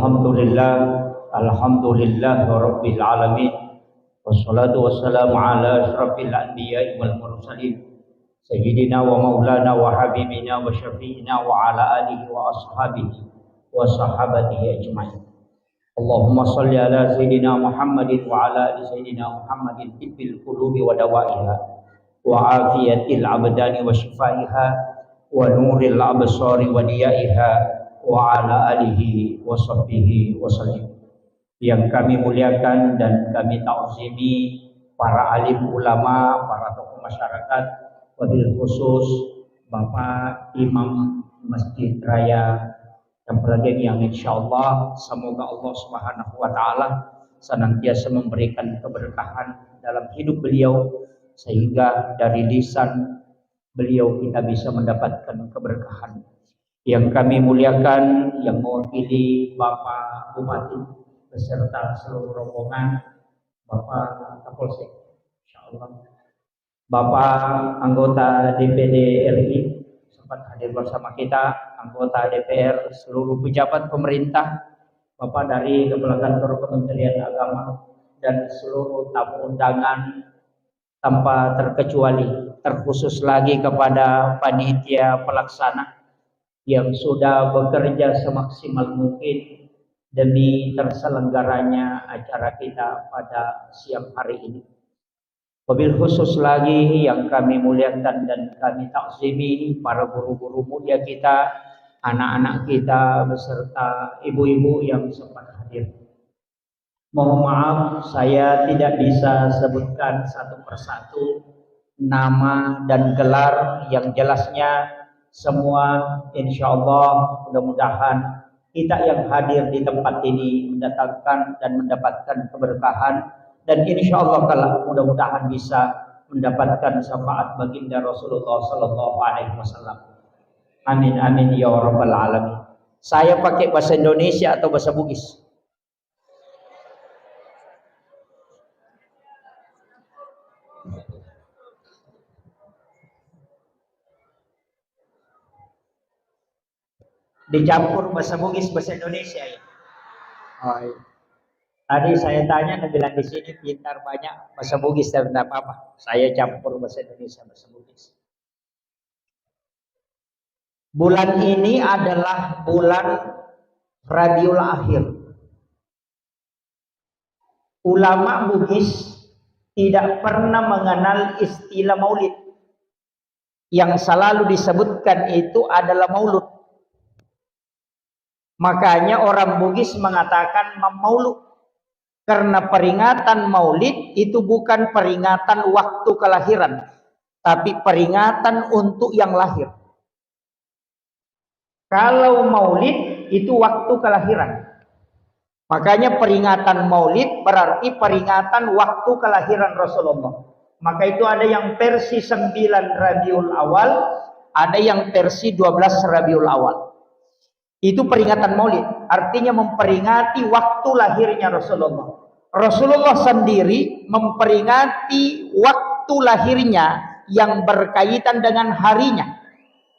Alhamdulillah Rabbil Alamin. Wassalatu wassalamu ala asyrafil anbiya'i wal mursalin Sayyidina wa maulana wa habibina wa syafi'ina wa ala alihi wa ashabihi wa sahabatihi ajma'in. Allahumma salli ala Sayyidina Muhammadin wa ala ali Sayyidina Muhammadin tibbil qulubi wa dawaiha wa afiyatil abdani wa shifaiha wa nuril absari wa diyaiha wa ala alihi wa sahbihi wa sallim. Yang kami muliakan dan kami ta'zimi para alim ulama, para tokoh masyarakat, wabil khusus Bapak Imam Masjid Raya Temperagen yang insyaallah semoga Allah Subhanahu wa taala senantiasa memberikan keberkahan dalam hidup beliau sehingga dari lisan beliau kita bisa mendapatkan keberkahan. Yang kami muliakan yang mewakili Bapak Bupati beserta seluruh rombongan, Bapak Kapolsek, insyaallah, Bapak anggota DPD RI sempat hadir bersama kita, anggota DPR, seluruh pejabat pemerintah, Bapak dari Kepala Kantor Kementerian Agama dan seluruh tamu undangan tanpa terkecuali, terkhusus lagi kepada panitia pelaksana yang sudah bekerja semaksimal mungkin demi terselenggaranya acara kita pada siang hari ini. Wabil khusus lagi yang kami muliakan dan kami takzimi para guru-guru mulia kita, anak-anak kita beserta ibu-ibu yang sempat hadir. Mohon maaf saya tidak bisa sebutkan satu persatu nama dan gelar yang jelasnya semua insyaallah mudah-mudahan kita yang hadir di tempat ini mendatangkan dan mendapatkan keberkahan dan insyaallah kalau mudah-mudahan bisa mendapatkan syafaat baginda Rasulullah sallallahu alaihi wasallam. Amin amin ya rabbal alamin. Saya pakai bahasa Indonesia atau bahasa Bugis? Dicampur bahasa Bugis bahasa Indonesia ya. Oh, iya. Tadi saya tanya dan bilang di sini pintar banyak bahasa Bugis dan tidak apa-apa. Saya campur bahasa Indonesia bahasa Bugis. Bulan ini adalah bulan Rabiul Akhir. Ulama Bugis tidak pernah mengenal istilah maulid. Yang selalu disebutkan itu adalah maulud. Makanya orang Bugis mengatakan memaulud. Karena peringatan maulid itu bukan peringatan waktu kelahiran, tapi peringatan untuk yang lahir. Kalau maulid itu waktu kelahiran. Makanya peringatan maulid berarti peringatan waktu kelahiran Rasulullah. Maka itu ada yang versi 9 Rabiul Awal, ada yang versi 12 Rabiul Awal. Itu peringatan maulid, artinya memperingati waktu lahirnya Rasulullah. Rasulullah sendiri memperingati waktu lahirnya yang berkaitan dengan harinya.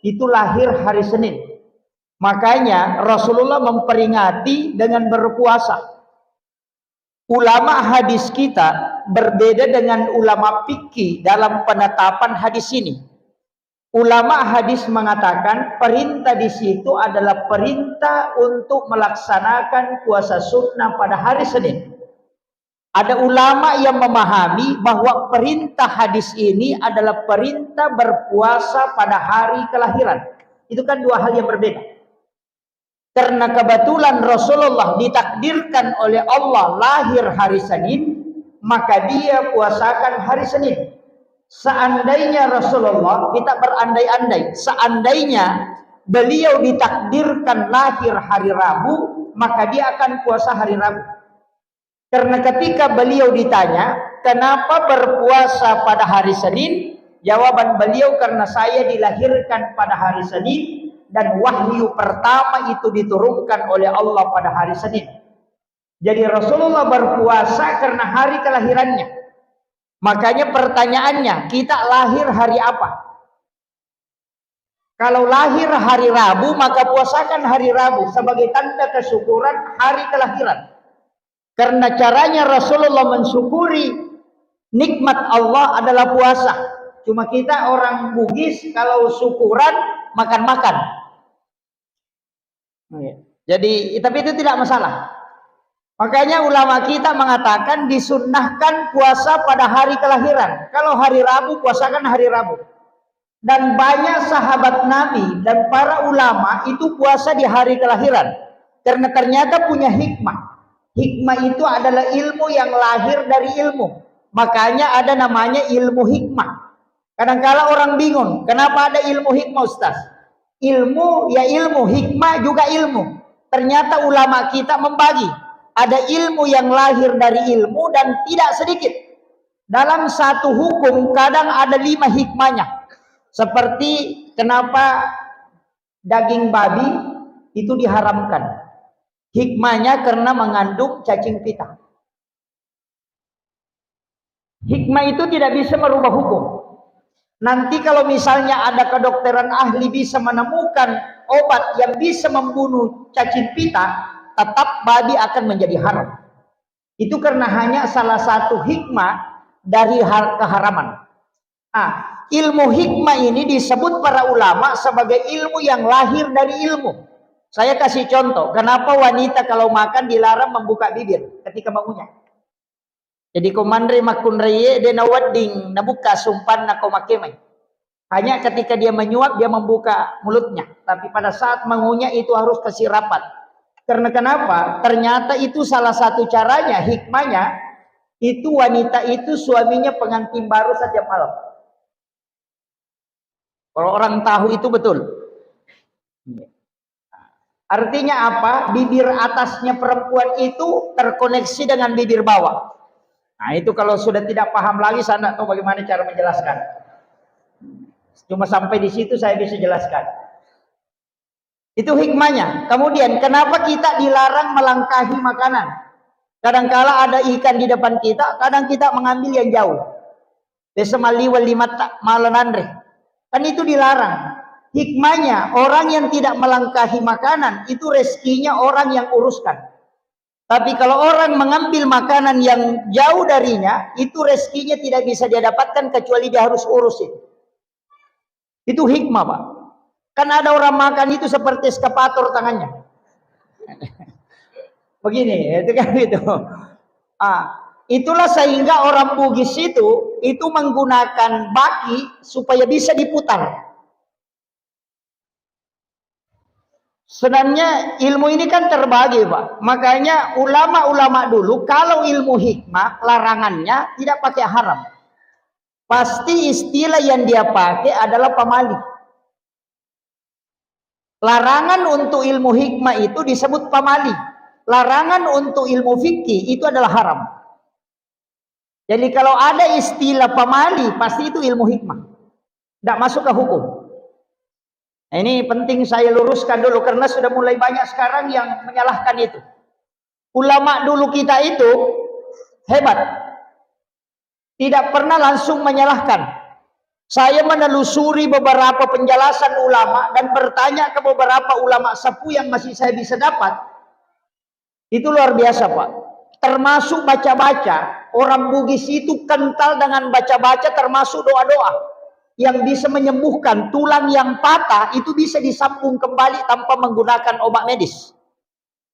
Itu lahir hari Senin. Makanya Rasulullah memperingati dengan berpuasa. Ulama hadis kita berbeda dengan ulama fikih dalam penetapan hadis ini. Ulama hadis mengatakan perintah di situ adalah perintah untuk melaksanakan puasa sunnah pada hari Senin. Ada ulama yang memahami bahwa perintah hadis ini adalah perintah berpuasa pada hari kelahiran. Itu kan dua hal yang berbeda. Karena kebetulan Rasulullah ditakdirkan oleh Allah lahir hari Senin, maka dia puasakan hari Senin. Seandainya Rasulullah, kita berandai-andai, seandainya beliau ditakdirkan lahir hari Rabu, maka dia akan puasa hari Rabu. Karena ketika beliau ditanya, kenapa berpuasa pada hari Senin? Jawaban beliau, karena saya dilahirkan pada hari Senin dan wahyu pertama itu diturunkan oleh Allah pada hari Senin. Jadi Rasulullah berpuasa karena hari kelahirannya. Makanya pertanyaannya, kita lahir hari apa? Kalau lahir hari Rabu, maka puasakan hari Rabu sebagai tanda kesyukuran hari kelahiran. Karena caranya Rasulullah mensyukuri nikmat Allah adalah puasa. Cuma kita orang Bugis kalau syukuran makan-makan. Jadi tapi itu tidak masalah. Makanya ulama kita mengatakan disunnahkan puasa pada hari kelahiran. Kalau hari Rabu, puasakan hari Rabu. Dan banyak sahabat Nabi dan para ulama itu puasa di hari kelahiran. Karena ternyata punya hikmah. Hikmah itu adalah ilmu yang lahir dari ilmu. Makanya ada namanya ilmu hikmah. Kadang-kala orang bingung, kenapa ada ilmu hikmah, Ustaz? Ilmu ya ilmu, hikmah juga ilmu. Ternyata ulama kita membagi. Ada ilmu yang lahir dari ilmu dan tidak sedikit. Dalam satu hukum kadang ada 5 hikmahnya. Seperti kenapa daging babi itu diharamkan. Hikmahnya karena mengandung cacing pita. Hikmah itu tidak bisa merubah hukum. Nanti kalau misalnya ada kedokteran ahli bisa menemukan obat yang bisa membunuh cacing pita, tetap babi akan menjadi haram. Itu karena hanya salah satu hikmah dari keharaman. Ilmu hikmah ini disebut para ulama sebagai ilmu yang lahir dari ilmu. Saya kasih contoh, kenapa wanita kalau makan dilarang membuka bibir ketika mengunyah. Jadi komandre makunreye de nawadding nabuka sumpan nakomakemai. Hanya ketika dia menyuap dia membuka mulutnya, tapi pada saat mengunyah itu harus kasih rapat. Karena kenapa? Ternyata itu salah satu caranya, hikmahnya itu wanita itu suaminya pengantin baru setiap malam. Kalau orang tahu itu betul. Artinya apa? Bibir atasnya perempuan itu terkoneksi dengan bibir bawah. Nah itu kalau sudah tidak paham lagi saya tidak tahu bagaimana cara menjelaskan. Cuma sampai di situ saya bisa jelaskan. Itu hikmahnya. Kemudian kenapa kita dilarang melangkahi makanan? Kadangkala ada ikan di depan kita, kadang kita mengambil yang jauh. Besemali walimat malanandre. Kan itu dilarang. Hikmahnya orang yang tidak melangkahi makanan itu rezekinya orang yang uruskan. Tapi kalau orang mengambil makanan yang jauh darinya, itu rezekinya tidak bisa dia dapatkan kecuali dia harus urusin. Itu hikmah, Pak. Kan ada orang makan itu seperti eskapator tangannya. Begini, itu kan gitu. Itulah sehingga orang Bugis itu menggunakan baki supaya bisa diputar. Sebenarnya ilmu ini kan terbagi, Pak. Makanya ulama-ulama dulu kalau ilmu hikmah larangannya tidak pakai haram. Pasti istilah yang dia pakai adalah pamali. Larangan untuk ilmu hikmah itu disebut pamali. Larangan untuk ilmu fikih itu adalah haram. Jadi kalau ada istilah pamali pasti itu ilmu hikmah. Tidak masuk ke hukum. Nah, ini penting saya luruskan dulu karena sudah mulai banyak sekarang yang menyalahkan itu. Ulama dulu kita itu hebat. Tidak pernah langsung menyalahkan. Saya menelusuri beberapa penjelasan ulama dan bertanya ke beberapa ulama sepuh yang masih saya bisa dapat. Itu luar biasa, Pak. Termasuk baca-baca. Orang Bugis itu kental dengan baca-baca termasuk doa-doa. Yang bisa menyembuhkan tulang yang patah itu bisa disambung kembali tanpa menggunakan obat medis.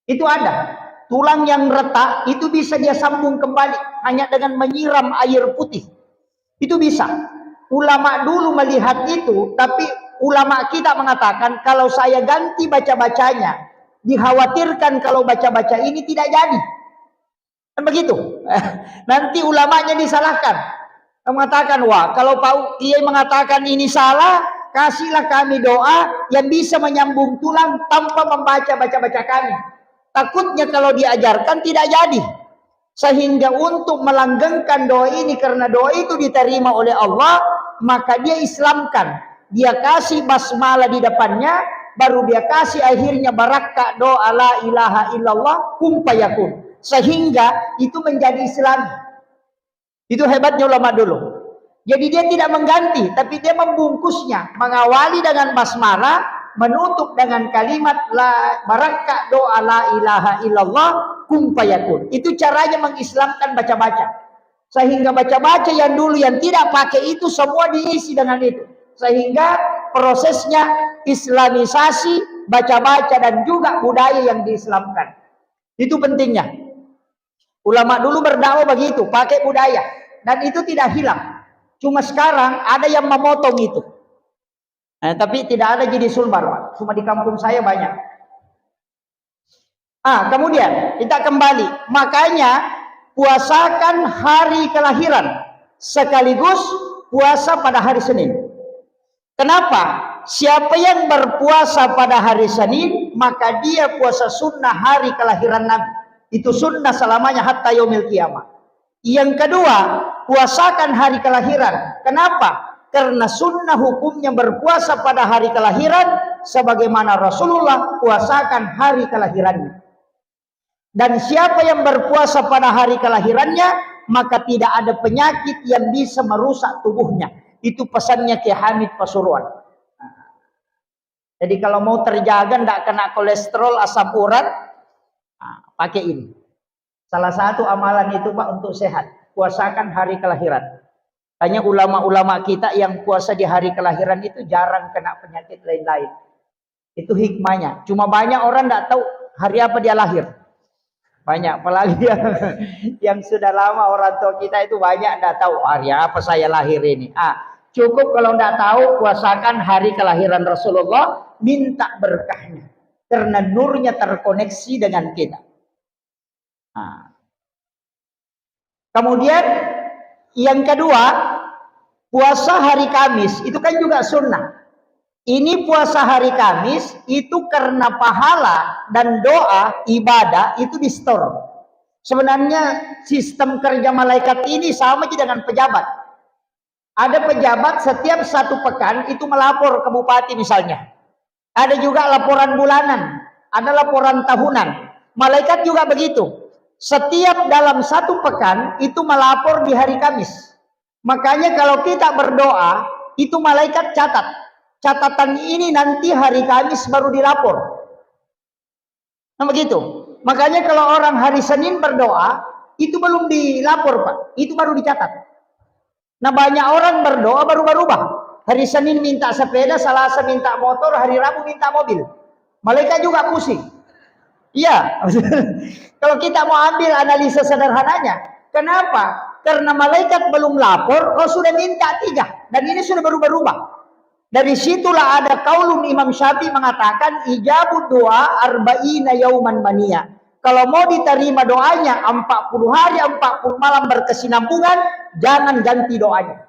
Itu ada. Tulang yang retak itu bisa dia sambung kembali hanya dengan menyiram air putih. Itu bisa. Ulama dulu melihat itu, tapi ulama kita mengatakan kalau saya ganti baca-bacanya, dikhawatirkan kalau baca-baca ini tidak jadi. Kan begitu. Nanti ulamanya disalahkan. Mengatakan, wah kalau Pak Kiai mengatakan ini salah, kasihlah kami doa yang bisa menyambung tulang tanpa membaca baca-baca kami. Takutnya kalau diajarkan tidak jadi. Sehingga untuk melanggengkan doa ini karena doa itu diterima oleh Allah, maka dia Islamkan. Dia kasih basmalah di depannya, baru dia kasih akhirnya barakah doa la ilaha illallah kum fayakun. Sehingga itu menjadi Islam. Itu hebatnya ulama dulu. Jadi dia tidak mengganti, tapi dia membungkusnya, mengawali dengan basmalah, menutup dengan kalimat la baraka doa la ilaha illallah kum fayakun. Itu caranya mengislamkan baca-baca. Sehingga baca-baca yang dulu yang tidak pakai itu semua diisi dengan itu. Sehingga prosesnya islamisasi baca-baca dan juga budaya yang diislamkan. Itu pentingnya. Ulama dulu berdakwah begitu, pakai budaya, dan itu tidak hilang. Cuma sekarang ada yang memotong itu. Tapi tidak ada jadi sulbar, Pak. Cuma di kampung saya banyak. Kemudian kita kembali. Makanya puasakan hari kelahiran sekaligus puasa pada hari Senin. Kenapa? Siapa yang berpuasa pada hari Senin, maka dia puasa sunnah hari kelahiran Nabi. Itu sunnah selamanya hatta yaumil qiyamah. Yang kedua, puasakan hari kelahiran. Kenapa? Karena sunnah hukumnya berpuasa pada hari kelahiran sebagaimana Rasulullah puasakan hari kelahirannya. Dan siapa yang berpuasa pada hari kelahirannya, maka tidak ada penyakit yang bisa merusak tubuhnya. Itu pesannya Ki Hamid Pasuruan. Jadi kalau mau terjaga tidak kena kolesterol, asam urat, pakai ini. Salah satu amalan itu, Pak, untuk sehat. Puasakan hari kelahiran. Hanya ulama-ulama kita yang puasa di hari kelahiran itu jarang kena penyakit lain-lain. Itu hikmahnya. Cuma banyak orang tidak tahu hari apa dia lahir. Banyak, apalagi yang sudah lama orang tua kita itu banyak tidak tahu hari apa saya lahir ini. Cukup kalau tidak tahu, puasakan hari kelahiran Rasulullah, minta berkahnya. Karena nurnya terkoneksi dengan kita. Kemudian yang kedua, puasa hari Kamis itu kan juga sunnah. Ini puasa hari Kamis itu karena pahala dan doa ibadah itu di store. Sebenarnya sistem kerja malaikat ini sama aja dengan pejabat. Ada pejabat setiap 1 pekan itu melapor ke bupati misalnya. Ada juga laporan bulanan, ada laporan tahunan. Malaikat juga begitu. Setiap dalam 1 pekan itu melapor di hari Kamis. Makanya kalau kita berdoa, itu malaikat catat. Catatan ini nanti hari Kamis baru dilapor. Nah begitu. Makanya kalau orang hari Senin berdoa, itu belum dilapor, Pak. Itu baru dicatat. Nah banyak orang berdoa baru berubah. Hari Senin minta sepeda, Selasa minta motor, hari Rabu minta mobil. Malaikat juga pusing. Iya, kalau kita mau ambil analisa sederhananya, kenapa? Karena malaikat belum lapor, kau sudah minta 3, dan ini sudah baru berubah. Dari situlah ada kaulun Imam Syafi'i mengatakan ijabud doa arba'ina yauman mania. Kalau mau diterima doanya 40 hari 40 malam berkesinambungan, jangan ganti doanya.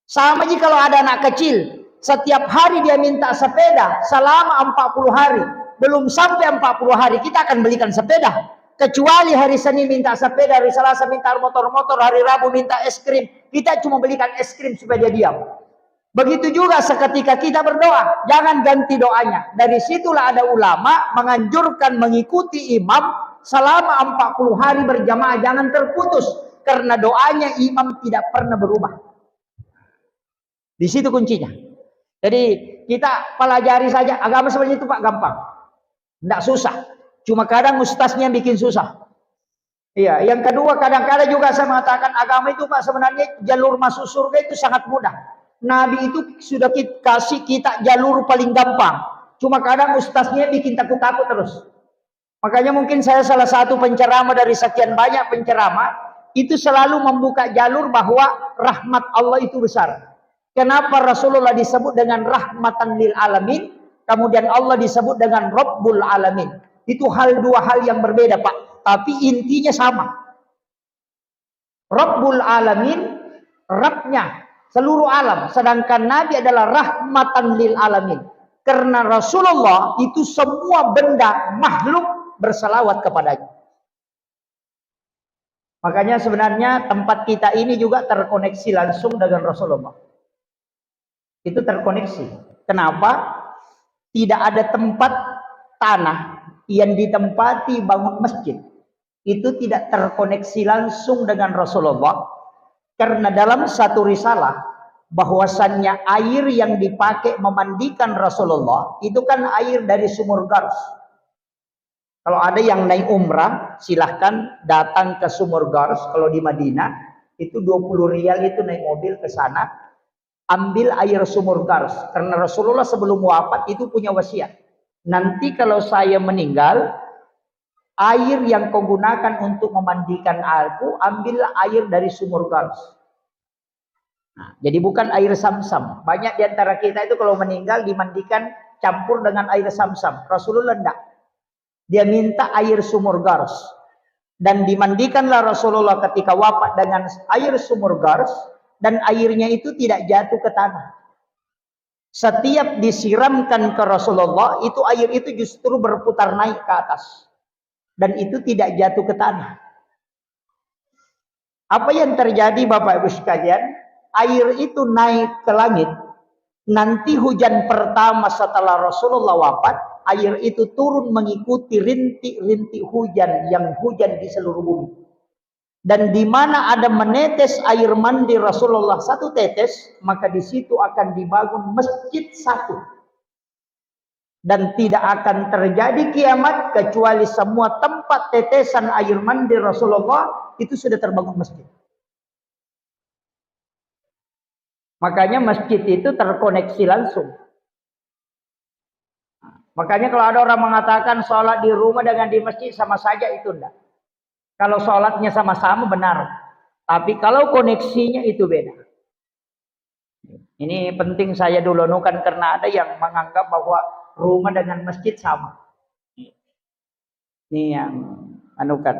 Sama aja kalau ada anak kecil, setiap hari dia minta sepeda selama 40 hari. Belum sampai 40 hari kita akan belikan sepeda. Kecuali hari Senin minta sepeda, hari Selasa minta motor-motor, hari Rabu minta es krim. Kita cuma belikan es krim supaya dia diam. Begitu juga seketika kita berdoa, jangan ganti doanya. Dari situlah ada ulama menganjurkan mengikuti imam selama 40 hari berjamaah, jangan terputus. Karena doanya imam tidak pernah berubah. Di situ kuncinya. Jadi kita pelajari saja agama seperti itu, Pak, gampang. Tidak susah. Cuma kadang ustaznya bikin susah. Iya, yang kedua kadang-kadang juga saya mengatakan agama itu, Pak, sebenarnya jalur masuk surga itu sangat mudah. Nabi itu sudah kasih kita jalur paling gampang. Cuma kadang ustaznya bikin takut-takut terus. Makanya mungkin saya salah satu penceramah dari sekian banyak penceramah itu selalu membuka jalur bahwa rahmat Allah itu besar. Kenapa Rasulullah disebut dengan rahmatan lil alamin? Kemudian Allah disebut dengan Rabbul Alamin. Itu dua hal yang berbeda, Pak. Tapi intinya sama. Rabbul Alamin, Rabbnya seluruh alam. Sedangkan Nabi adalah rahmatan lil alamin. Karena Rasulullah itu semua benda makhluk bersalawat kepadanya. Makanya sebenarnya tempat kita ini juga terkoneksi langsung dengan Rasulullah. Itu terkoneksi. Kenapa? Tidak ada tempat tanah yang ditempati bangun masjid. Itu tidak terkoneksi langsung dengan Rasulullah. Karena dalam satu risalah bahwasannya air yang dipakai memandikan Rasulullah itu kan air dari sumur Gars. Kalau ada yang naik umrah, silahkan datang ke sumur Gars. Kalau di Madinah itu 20 rial itu naik mobil ke sana, ambil air sumur Gars. Karena Rasulullah sebelum wafat itu punya wasiat. Nanti kalau saya meninggal, air yang kau gunakan untuk memandikan aku, ambil air dari sumur Gars. Nah, jadi bukan air Sam-Sam. Banyak di antara kita itu kalau meninggal dimandikan campur dengan air Sam-Sam. Rasulullah enggak. Dia minta air sumur Gars. Dan dimandikanlah Rasulullah ketika wafat dengan air sumur Gars. Dan airnya itu tidak jatuh ke tanah. Setiap disiramkan ke Rasulullah, itu air itu justru berputar naik ke atas. Dan itu tidak jatuh ke tanah. Apa yang terjadi Bapak Ibu sekalian? Air itu naik ke langit. Nanti hujan pertama setelah Rasulullah wafat, air itu turun mengikuti rintik-rintik hujan yang hujan di seluruh bumi. Dan di mana ada menetes air mandi Rasulullah satu tetes, maka di situ akan dibangun masjid satu. Dan tidak akan terjadi kiamat kecuali semua tempat tetesan air mandi Rasulullah itu sudah terbangun masjid. Makanya masjid itu terkoneksi langsung. Makanya kalau ada orang mengatakan sholat di rumah dengan di masjid sama saja, itu enggak. Kalau sholatnya sama-sama benar. Tapi kalau koneksinya itu beda. Ini penting saya dulu nukan karena ada yang menganggap bahwa rumah dengan masjid sama. Ini yang anukan.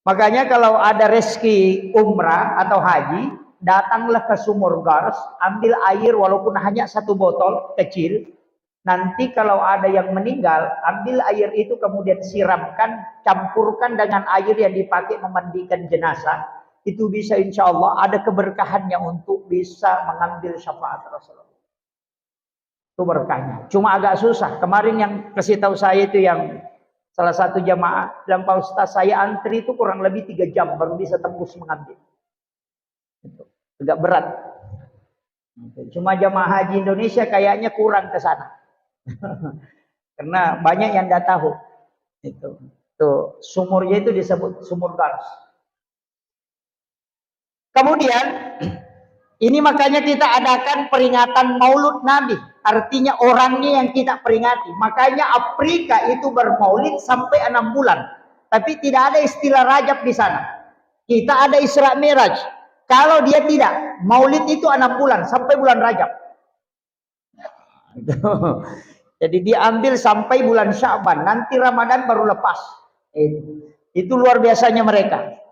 Makanya kalau ada rezeki umrah atau haji, datanglah ke sumur Gars, ambil air walaupun hanya satu botol kecil. Nanti kalau ada yang meninggal, ambil air itu kemudian siramkan, campurkan dengan air yang dipakai memandikan jenazah. Itu bisa insya Allah ada keberkahannya untuk bisa mengambil syafaat Rasulullah. Itu berkahnya. Cuma agak susah. Kemarin yang kasih tahu saya itu yang salah satu jamaah bilang, Pak Ustaz, saya antri itu kurang lebih 3 jam baru bisa tembus mengambil. Itu agak berat. Cuma jamaah haji Indonesia kayaknya kurang ke sana. Karena banyak yang tidak tahu. Itu sumurnya itu disebut sumur Gars. Kemudian ini makanya kita adakan peringatan Maulud Nabi. Artinya orangnya yang kita peringati. Makanya Afrika itu bermaulid sampai 6 bulan. Tapi tidak ada istilah Rajab di sana. Kita ada Isra Miraj. Kalau dia tidak, maulid itu 6 bulan sampai bulan Rajab. Jadi diambil sampai bulan Sya'ban. Nanti Ramadan baru lepas. Itu luar biasanya mereka.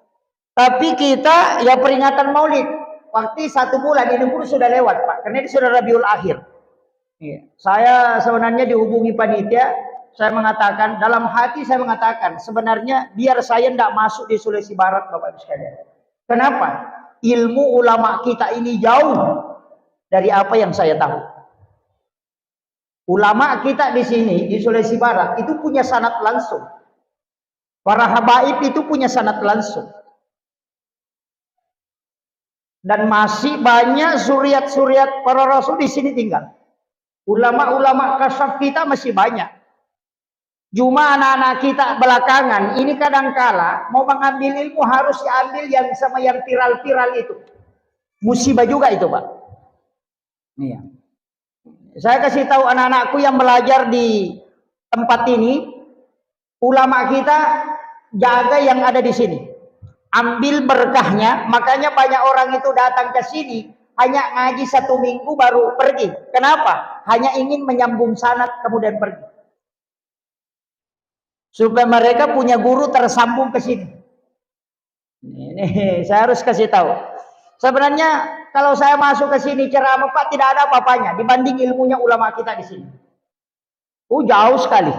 Tapi kita ya peringatan maulid. Waktu 1 bulan ini pun sudah lewat Pak. Karena ini sudah Rabiul Akhir. Saya sebenarnya dihubungi panitia. Saya mengatakan, dalam hati saya mengatakan, sebenarnya biar saya tidak masuk di Sulawesi Barat Bapak Ibu sekalian. Kenapa? Ilmu ulama kita ini jauh dari apa yang saya tahu. Ulama kita di sini di Sulawesi Barat itu punya sanad langsung. Para habaib itu punya sanad langsung. Dan masih banyak suriat-suriat para rasul di sini tinggal. Ulama-ulama kasyaf kita masih banyak. Cuma anak-anak kita belakangan ini kadangkala mau mengambil ilmu harus diambil yang sama yang viral-viral itu. Musibah juga itu, Pak. Iya. Saya kasih tahu anak-anakku yang belajar di tempat ini, ulama kita jaga yang ada di sini. Ambil berkahnya, makanya banyak orang itu datang ke sini hanya ngaji 1 minggu baru pergi. Kenapa? Hanya ingin menyambung sanad kemudian pergi. Supaya mereka punya guru tersambung ke sini. Ini saya harus kasih tahu. Sebenarnya kalau saya masuk ke sini ceramah Pak tidak ada apa-apanya dibanding ilmunya ulama kita di sini. Jauh sekali.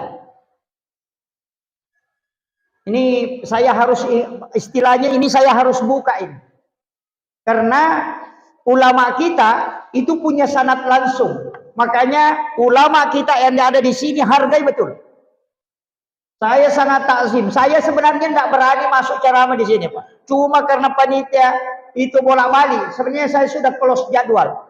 Ini saya harus istilahnya ini saya harus buka ini. Karena ulama kita itu punya sanad langsung. Makanya ulama kita yang ada di sini hargai betul. Saya sangat takzim. Saya sebenarnya tidak berani masuk ceramah di sini, Pak. Cuma karena panitia itu bolak-balik. Sebenarnya saya sudah close jadwal.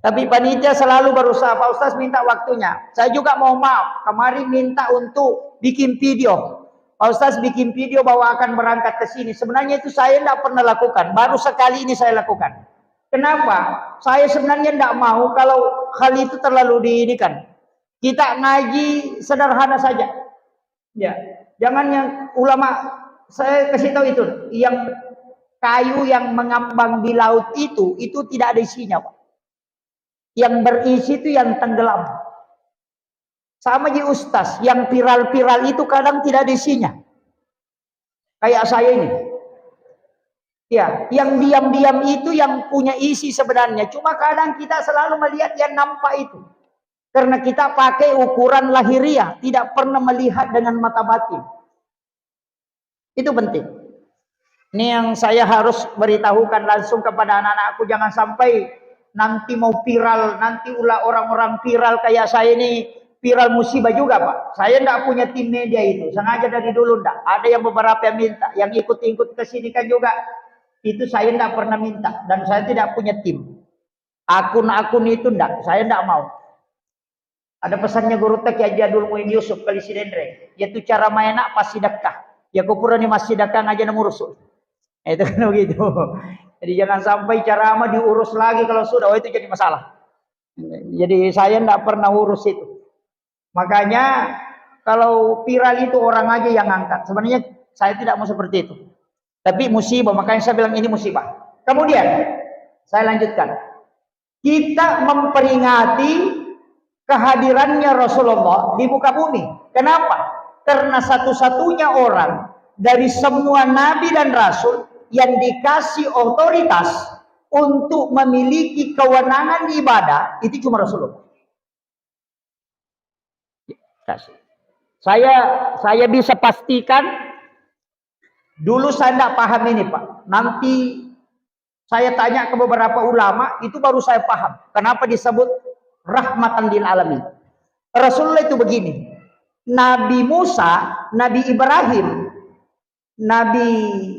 Tapi panitia selalu berusaha, Pak Ustaz minta waktunya. Saya juga mau maaf, kemarin minta untuk bikin video. Pak Ustaz bikin video bahwa akan berangkat ke sini. Sebenarnya itu saya tidak pernah lakukan, baru sekali ini saya lakukan. Kenapa? Saya sebenarnya tidak mau kalau hal itu terlalu diinikan. Kita ngaji sederhana saja. Ya, jangan yang ulama, saya kasih tahu itu, yang kayu yang mengambang di laut itu tidak ada isinya, Pak. Yang berisi itu yang tenggelam. Sama di ustaz, yang viral-viral itu kadang tidak ada isinya. Kayak saya ini. Ya, yang diam-diam itu yang punya isi sebenarnya. Cuma kadang kita selalu melihat yang nampak itu. Karena kita pakai ukuran lahiriah, tidak pernah melihat dengan mata batin. Itu penting. Ini yang saya harus beritahukan langsung kepada anak-anakku, jangan sampai nanti mau viral, nanti ulah orang-orang viral kayak saya ini viral musibah juga, Pak. Saya tidak punya tim media itu, sengaja dari dulu tidak. Ada yang beberapa yang minta, yang ikut-ikut ke sini kan juga. Itu saya tidak pernah minta dan saya tidak punya tim. Akun-akun itu tidak, saya tidak mau. Ada pesannya guru tak ya Jadul Muin Yusuf kali sidendre, yaitu cara mainak pasti dakah. Ya kupura ni masih dakah aja namurusul. Itu kan begitu. Jadi jangan sampai ceramah diurus lagi kalau sudah, oh itu jadi masalah. Jadi saya tidak pernah urus itu. Makanya kalau viral itu orang aja yang angkat. Sebenarnya saya tidak mau seperti itu. Tapi musibah, makanya saya bilang ini musibah. Kemudian saya lanjutkan. Kita memperingati kehadirannya Rasulullah di muka bumi. Kenapa? Karena satu-satunya orang dari semua nabi dan rasul yang dikasih otoritas untuk memiliki kewenangan di ibadah itu cuma Rasulullah. Saya bisa pastikan dulu saya tidak paham ini, Pak. Nanti saya tanya ke beberapa ulama, itu baru saya paham kenapa disebut rahmatan lil alamin. Rasulullah itu begini. Nabi Musa, Nabi Ibrahim, Nabi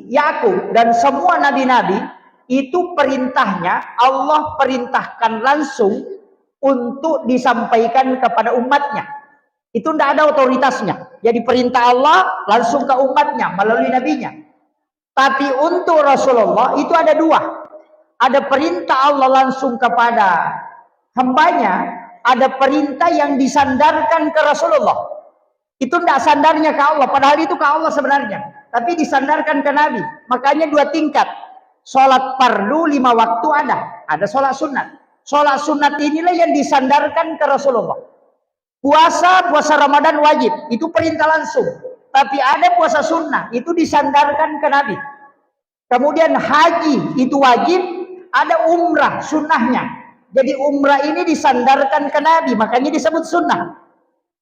Yakub dan semua nabi-nabi itu perintahnya Allah perintahkan langsung untuk disampaikan kepada umatnya. Itu tidak ada otoritasnya. Jadi perintah Allah langsung ke umatnya melalui nabinya. Tapi untuk Rasulullah itu ada dua. Ada perintah Allah langsung kepada hambanya, ada perintah yang disandarkan ke Rasulullah. Itu tidak sandarnya ke Allah, padahal itu ke Allah sebenarnya. Tapi disandarkan ke Nabi. Makanya dua tingkat. Sholat fardu 5 waktu ada sholat sunat. Sholat sunat inilah yang disandarkan ke Rasulullah. Puasa Ramadan wajib, itu perintah langsung. Tapi ada puasa sunnah, itu disandarkan ke Nabi. Kemudian haji, itu wajib, ada umrah sunnahnya. Jadi umrah ini disandarkan ke Nabi, makanya disebut sunnah.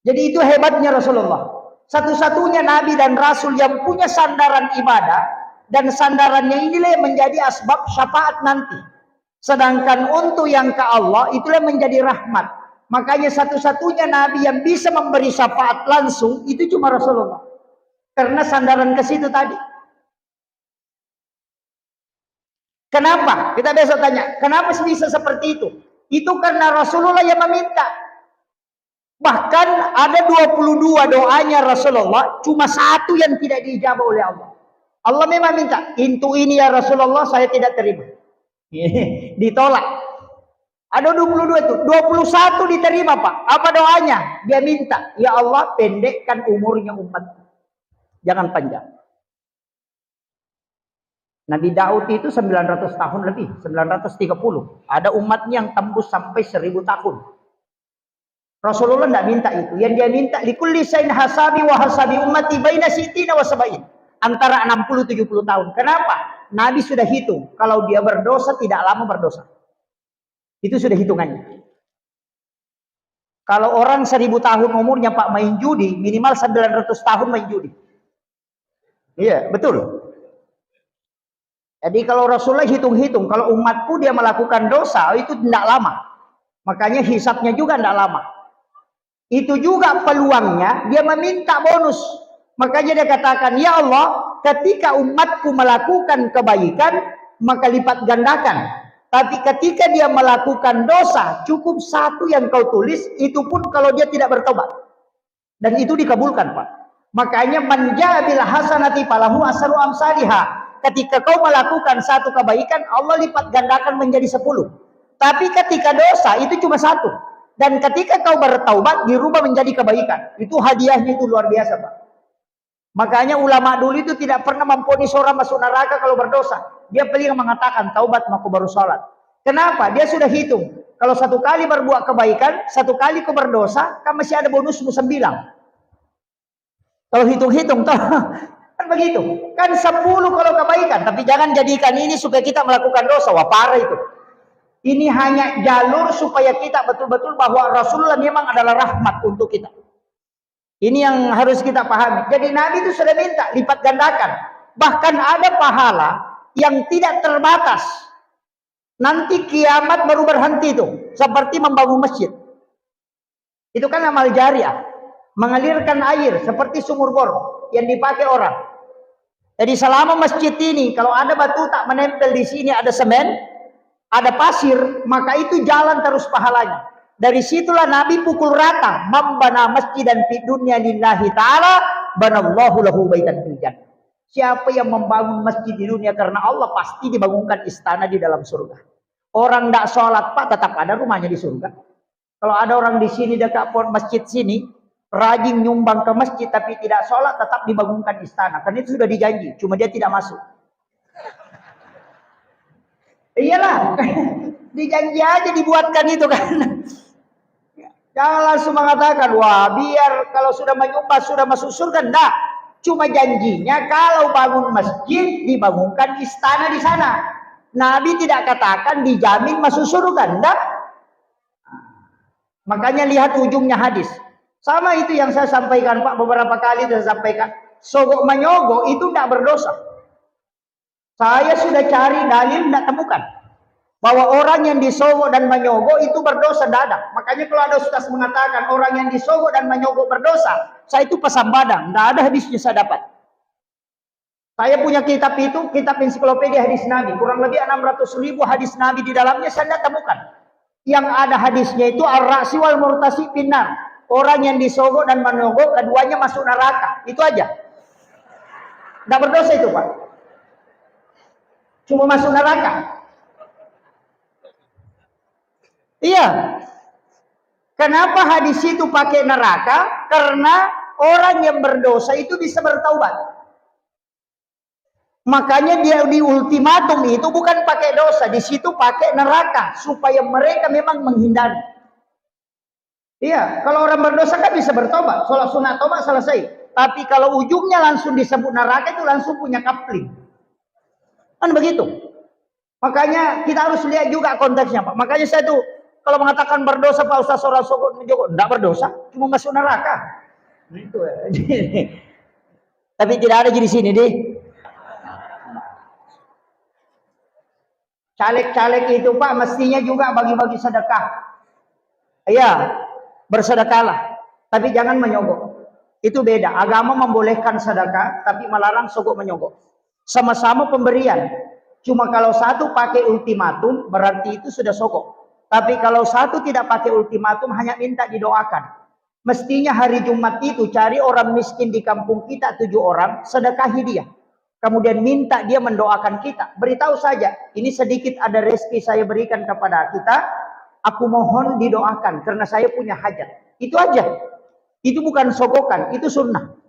Jadi itu hebatnya Rasulullah. Satu-satunya Nabi dan Rasul yang punya sandaran ibadah. Dan sandarannya inilah yang menjadi asbab syafaat nanti. Sedangkan untuk yang ke Allah, itulah menjadi rahmat. Makanya satu-satunya Nabi yang bisa memberi syafaat langsung, itu cuma Rasulullah. Karena sandaran ke situ tadi. Kenapa? Kita besok tanya, kenapa bisa seperti itu? Itu karena Rasulullah yang meminta. Bahkan ada 22 doanya Rasulullah, cuma satu yang tidak diijabah oleh Allah. Allah memang minta, "Intu ini ya Rasulullah, saya tidak terima." Ditolak. Ada 22 itu, 21 diterima, Pak. Apa doanya? Dia minta, "Ya Allah, pendekkan umurnya umat. Jangan panjang." Nabi Daud itu 900 tahun lebih, 930. Ada umatnya yang tembus sampai 1000 tahun. Rasulullah tidak minta itu. Yang dia minta, likulli sain hasabi wa hasabi ummati baina sitina wa sabain. Antara 60-70 tahun. Kenapa? Nabi sudah hitung. Kalau dia berdosa, tidak lama berdosa. Itu sudah hitungannya. Kalau orang 1000 tahun umurnya, Pak, main judi, minimal 900 tahun main judi. Iya, betul. Jadi kalau Rasulullah hitung-hitung, kalau umatku dia melakukan dosa, itu tidak lama. Makanya hisabnya juga tidak lama. Itu juga peluangnya dia meminta bonus. Makanya dia katakan, "Ya Allah, ketika umatku melakukan kebaikan, maka lipat gandakan. Tapi ketika dia melakukan dosa, cukup satu yang kau tulis, itu pun kalau dia tidak bertobat. Dan itu dikabulkan, Pak. Makanya manjabil hasanati falahu asru amsalihha. Ketika kau melakukan satu kebaikan, Allah lipat gandakan menjadi 10. Tapi ketika dosa itu cuma satu. Dan ketika kau bertaubat dirubah menjadi kebaikan. Itu hadiahnya itu luar biasa, Pak. Makanya ulama dulu itu tidak pernah memvonis orang masuk neraka kalau berdosa. Dia paling mengatakan taubat maka baru sholat. Kenapa? Dia sudah hitung. Kalau satu kali berbuat kebaikan, satu kali kau berdosa, kan masih ada bonusmu 9. Kalau hitung-hitung, kan begitu. Kan 10 kalau kebaikan. Tapi jangan jadikan ini supaya kita melakukan dosa. Wah, parah itu. Ini hanya jalur supaya kita betul-betul bahwa Rasulullah memang adalah rahmat untuk kita. Ini yang harus kita pahami. Jadi Nabi itu sudah minta lipat gandakan. Bahkan ada pahala yang tidak terbatas. Nanti kiamat baru berhenti itu. Seperti membangun masjid. Itu kan amal jariah. Mengalirkan air seperti sumur bor yang dipakai orang. Jadi selama masjid ini kalau ada batu tak menempel di sini, ada semen, ada pasir, maka itu jalan terus pahalanya. Dari situlah Nabi pukul rata, membana masjid dan fi dunya lillahi ta'ala, banallahu lahu baitan fil jannah. Siapa yang membangun masjid di dunia karena Allah, pasti dibangunkan istana di dalam surga. Orang tidak sholat, Pak, tetap ada rumahnya di surga. Kalau ada orang di sini dekat masjid sini, rajin nyumbang ke masjid tapi tidak sholat, tetap dibangunkan istana. Karena itu sudah dijanji, cuma dia tidak masuk. Iyalah, dijanji aja dibuatkan itu kan. Jangan langsung mengatakan, wah biar kalau sudah menyumbang sudah masuk surga. Enggak, cuma janjinya kalau bangun masjid dibangunkan istana di sana. Nabi tidak katakan dijamin masuk surga, enggak. Makanya lihat ujungnya hadis. Sama itu yang saya sampaikan, Pak, beberapa kali saya sampaikan. Sogok menyogok itu tidak berdosa. Saya sudah cari dalil, tidak temukan. Bahwa orang yang disogok dan menyogok itu berdosa, tidak ada. Makanya kalau ada ustaz mengatakan orang yang disogok dan menyogok berdosa, saya itu pesan badan, tidak ada hadisnya saya dapat. Saya punya kitab itu, kitab ensiklopedia hadis Nabi. Kurang lebih 600.000 hadis Nabi di dalamnya, saya tidak temukan. Yang ada hadisnya itu ar-ra'si wal murtasi finnar. Orang yang disogok dan menyogok, keduanya masuk neraka. Itu aja. Tidak berdosa itu, Pak. Cuma masuk neraka. Iya. Kenapa hadis itu pakai neraka? Karena orang yang berdosa itu bisa bertaubat. Makanya dia di ultimatum itu bukan pakai dosa, di situ pakai neraka supaya mereka memang menghindari. Iya, kalau orang berdosa kan bisa bertobat, sholat sunat tobat selesai. Tapi kalau ujungnya langsung disebut neraka itu langsung punya kapling. Kan begitu. Makanya kita harus lihat juga konteksnya, Pak. Makanya saya tuh kalau mengatakan berdosa Pak Ustaz orang sogok menjogok, enggak berdosa, cuma masuk neraka. Itu. Tapi tidak ada di sini deh. Caleg-caleg itu Pak mestinya juga bagi-bagi sedekah. Iya, bersedekahlah. Tapi jangan menyogok. Itu beda. Agama membolehkan sedekah, tapi melarang sogok menyogok. Sama-sama pemberian. Cuma kalau satu pakai ultimatum, berarti itu sudah sogok. Tapi kalau satu tidak pakai ultimatum, hanya minta didoakan. Mestinya hari Jumat itu cari orang miskin di kampung kita 7 orang, sedekahi dia. Kemudian minta dia mendoakan kita. Beritahu saja, ini sedikit ada rezeki saya berikan kepada kita. Aku mohon didoakan karena saya punya hajat. Itu aja. Itu bukan sogokan, itu sunnah.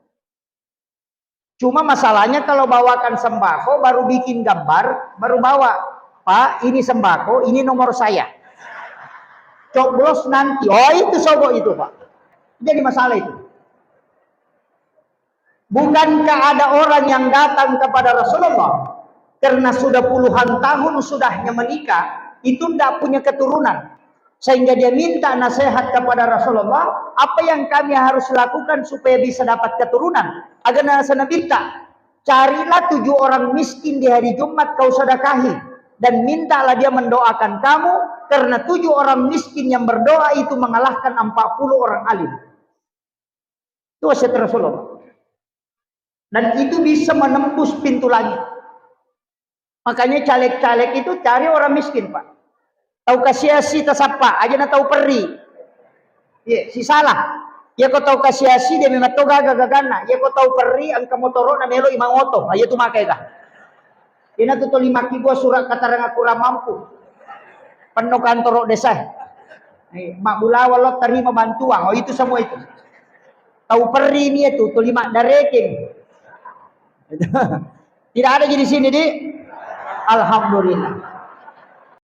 Cuma masalahnya kalau bawakan sembako baru bikin gambar, baru bawa. Pak, ini sembako, ini nomor saya. Coblos nanti. Oh, itu sogok itu, Pak. Jadi masalah itu. Bukankah ada orang yang datang kepada Rasulullah karena sudah puluhan tahun sudahnya menikah, itu tidak punya keturunan. Sehingga dia minta nasihat kepada Rasulullah, apa yang kami harus lakukan supaya bisa dapat keturunan? Agar Nabi minta, carilah 7 orang miskin di hari Jumat kau sedekahi. Dan mintalah dia mendoakan kamu, karena 7 orang miskin yang berdoa itu mengalahkan 40 orang alim. Itu wasiat Rasulullah. Dan itu bisa menembus pintu langit. Makanya caleg-caleg itu cari orang miskin, Pak. Tahu kasiasi tasapa, aja na tahu perri. Ya, si salah. Ya kau tahu kasiasi dia memang tahu gagana. Ya kau tahu perri angka motoro na melo imang oto. Aja tu makai kah. Ina tu 5 kibo surat katarang kurang mampu. Penuh kantor desa. Mak bulawa lo terima bantuan. Oh itu semua itu. Tahu perri ini itu 5 dareking. Tidak ada di sini di. Alhamdulillah.